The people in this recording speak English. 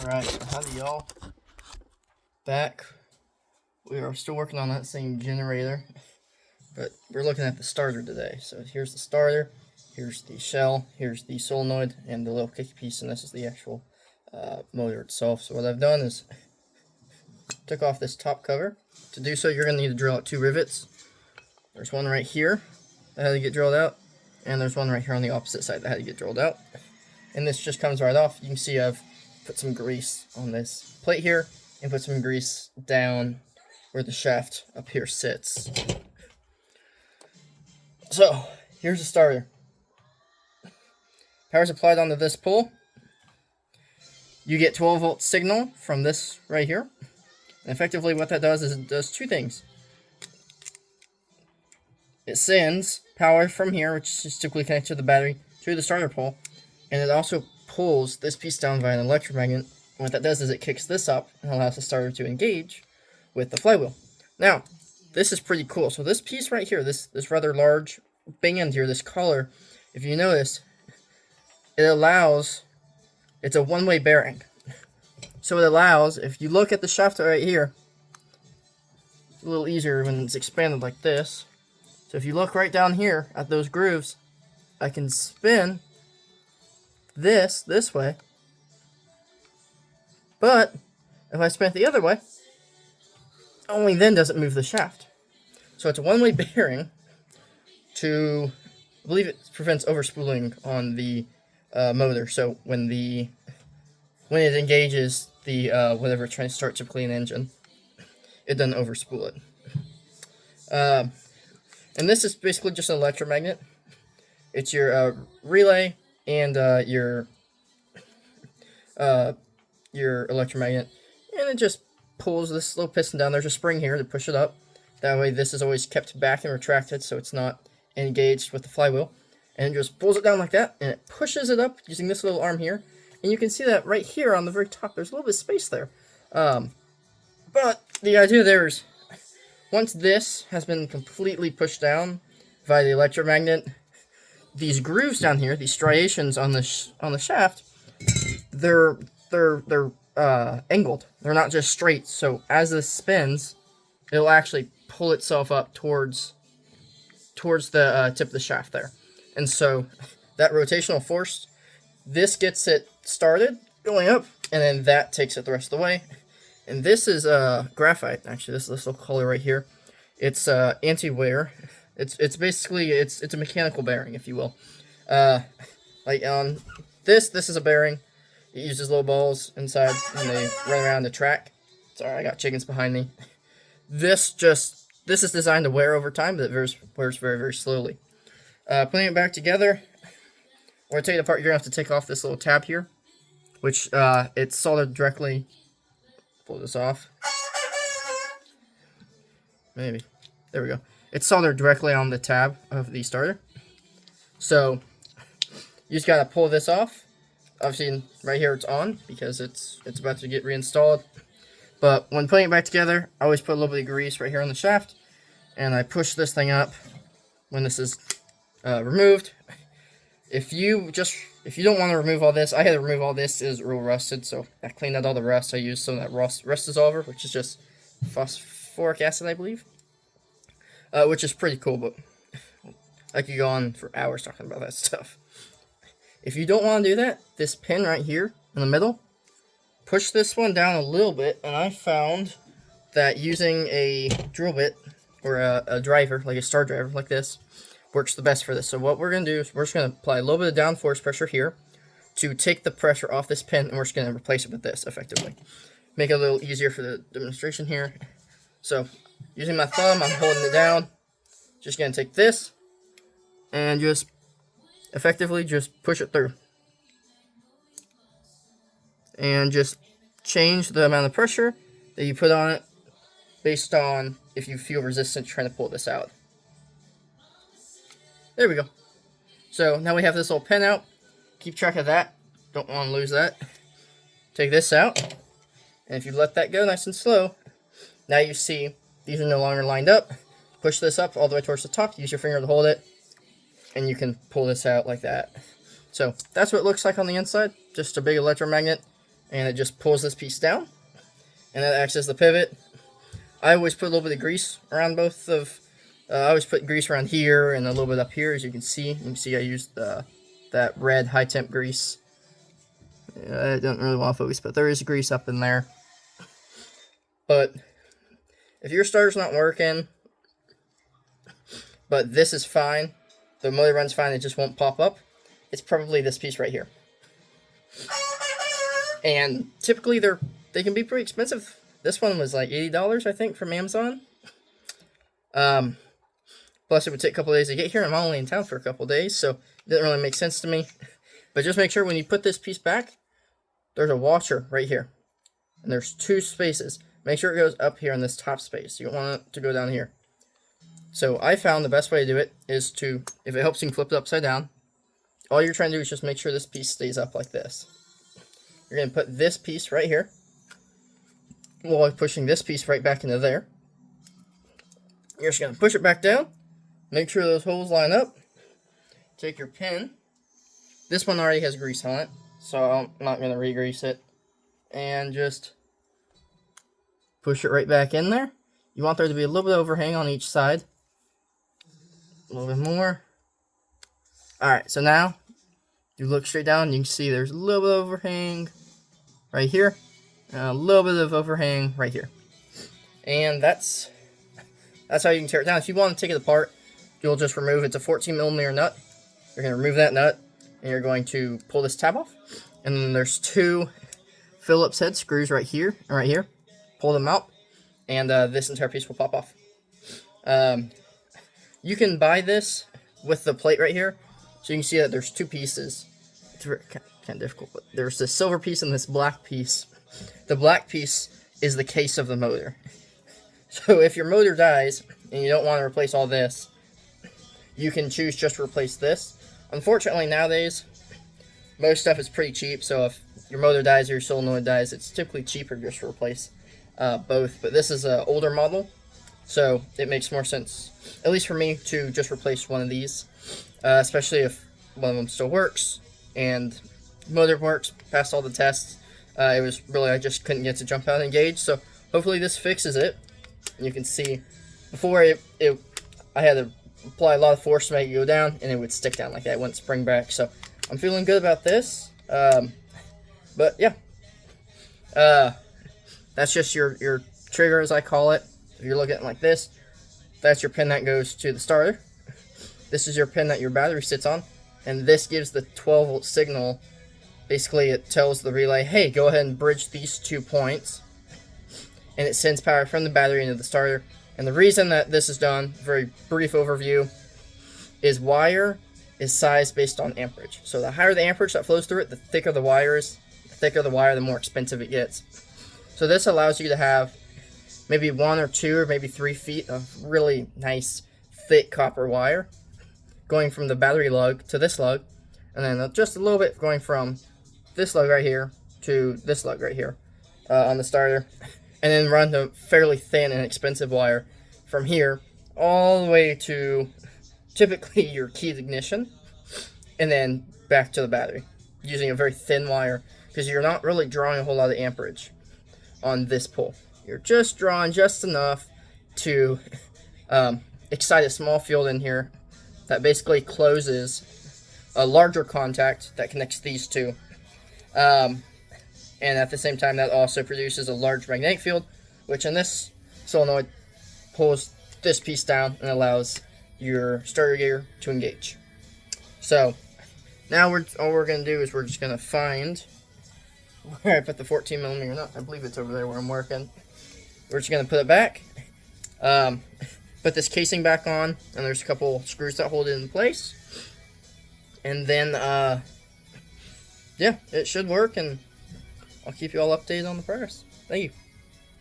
Alright, so howdy y'all. Back. We are still working on that same generator, but we're looking at the starter today. So here's the starter, here's the shell, here's the solenoid, and the little kick piece, and this is the actual motor itself. So what I've done is took off this top cover. To do so, you're going to need to drill out 2 rivets. There's one right here that had to get drilled out, and there's one right here on the opposite side that had to get drilled out. And this just comes right off. You can see I've put some grease on this plate here and put some grease down where the shaft up here sits. So here's the starter. Power's applied onto this pole. You get 12-volt signal from this right here. And effectively what that does is it does 2 things. It sends power from here, which is typically connected to the battery, to the starter pole. And it also pulls this piece down via an electromagnet. And what that does is it kicks this up and allows the starter to engage with the flywheel. Now, this is pretty cool. So this piece right here, this rather large band here, this collar, if you notice, it's a one-way bearing. So it allows, if you look at the shaft right here, it's a little easier when it's expanded like this. So if you look right down here at those grooves, I can spin this way, but if I spin it the other way, only then does it move the shaft. So it's a one-way bearing to, I believe it prevents overspooling on the motor. So when it engages the whatever it's trying to start, typically an engine, it doesn't overspool it. And this is basically just an electromagnet. It's your relay and your electromagnet, and it just pulls this little piston down. There's a spring here to push it up. That way this is always kept back and retracted so it's not engaged with the flywheel. And it just pulls it down like that, and it pushes it up using this little arm here. And you can see that right here on the very top, there's a little bit of space there. But the idea there is, once this has been completely pushed down via the electromagnet, these grooves down here, these striations on the shaft, they're angled. They're not just straight. So as this spins, it'll actually pull itself up towards the tip of the shaft there. And so that rotational force, this gets it started going up, and then that takes it the rest of the way. And this is graphite. Actually, this little color right here, it's anti-wear. It's basically it's a mechanical bearing, if you will. Like on this is a bearing. It uses little balls inside, and they run around the track. Sorry, I got chickens behind me. This is designed to wear over time, but it wears very, very slowly. Putting it back together, we're gonna take it apart. You're gonna have to take off this little tab here, which it's soldered directly. Pull this off. Maybe. There we go. It's soldered directly on the tab of the starter. So you just gotta pull this off. Obviously, right here it's on because it's about to get reinstalled. But when putting it back together, I always put a little bit of grease right here on the shaft, and I push this thing up when this is removed. If you don't want to remove all this, I had to remove all this. It is real rusted, so I cleaned out all the rust. I used some of that rust dissolver, which is just phosphoric acid, I believe, which is pretty cool, but I could go on for hours talking about that stuff. If you don't want to do that, this pin right here in the middle, push this one down a little bit, and I found that using a drill bit or a driver, like a star driver like this, works the best for this. So what we're going to do is we're just going to apply a little bit of downforce pressure here to take the pressure off this pin, and we're just going to replace it with this effectively. Make it a little easier for the demonstration here. So using my thumb, I'm holding it down. Just going to take this and just effectively just push it through. And just change the amount of pressure that you put on it based on if you feel resistance trying to pull this out. There we go. So now we have this little pin out. Keep track of that. Don't want to lose that. Take this out. And if you let that go nice and slow, now you see these are no longer lined up. Push this up all the way towards the top. Use your finger to hold it. And you can pull this out like that. So that's what it looks like on the inside. Just a big electromagnet. and it just pulls this piece down, and that acts as the pivot. I always put a little bit of grease around both of. I always put grease around here and a little bit up here, as you can see. You can see I used that red high temp grease. I don't really want to focus, but there is grease up in there. But if your starter's not working, but this is fine, the motor runs fine, it just won't pop up, it's probably this piece right here. And typically they can be pretty expensive. This one was like $80, I think, from Amazon. Plus, it would take a couple days to get here. I'm only in town for a couple days, so it didn't really make sense to me. But just make sure when you put this piece back, there's a washer right here. And there's 2 spaces. Make sure it goes up here in this top space. You don't want it to go down here. So I found the best way to do it is to, if it helps, you can flip it upside down. All you're trying to do is just make sure this piece stays up like this. You're going to put this piece right here, while pushing this piece right back into there. You're just going to push it back down. Make sure those holes line up. Take your pin. This one already has grease on it, so I'm not going to re-grease it. And just push it right back in there. You want there to be a little bit of overhang on each side. A little bit more. Alright, so now you look straight down, you can see there's a little bit of overhang right here. And a little bit of overhang right here. And that's how you can tear it down. If you want to take it apart, you'll just remove, it's a 14mm nut. You're going to remove that nut, and you're going to pull this tab off. And then there's 2 Phillips head screws right here and right here. Pull them out, and this entire piece will pop off. You can buy this with the plate right here, so you can see that there's 2 pieces. It's kind of difficult, but there's this silver piece and this black piece. The black piece is the case of the motor. So if your motor dies and you don't want to replace all this, you can choose just to replace this. Unfortunately, nowadays, most stuff is pretty cheap, so if your motor dies or your solenoid dies, it's typically cheaper just to replace both. But this is an older model, so it makes more sense, at least for me, to just replace one of these, especially if one of them still works and motor works, passed all the tests. It was really, I just couldn't get to jump out and engage, so hopefully this fixes it. And you can see, before I had to apply a lot of force to make it go down, and it would stick down like that. It wouldn't spring back, so I'm feeling good about this. But yeah, that's just your trigger, as I call it. If you're looking at it like this, that's your pin that goes to the starter. This is your pin that your battery sits on, and this gives the 12-volt signal. Basically, it tells the relay, hey, go ahead and bridge these 2 points, and it sends power from the battery into the starter. And the reason that this is done, very brief overview, is wire is sized based on amperage. So the higher the amperage that flows through it, the thicker the wire is. The thicker the wire, the more expensive it gets. So this allows you to have maybe 1 or 2 or maybe 3 feet of really nice, thick copper wire going from the battery lug to this lug, and then just a little bit going from this lug right here to this lug right here on the starter, and then run the fairly thin and expensive wire from here all the way to typically your keyed ignition, and then back to the battery using a very thin wire, because you're not really drawing a whole lot of amperage on this pull. You're just drawing just enough to excite a small field in here that basically closes a larger contact that connects these 2. And at the same time, that also produces a large magnetic field, which in this solenoid pulls this piece down and allows your starter gear to engage. So now all we're going to do is we're just going to find where I put the 14mm nut. I believe it's over there where I'm working. We're just going to put it back, put this casing back on, and there's a couple screws that hold it in place. And then, yeah, it should work, and I'll keep you all updated on the progress. Thank you.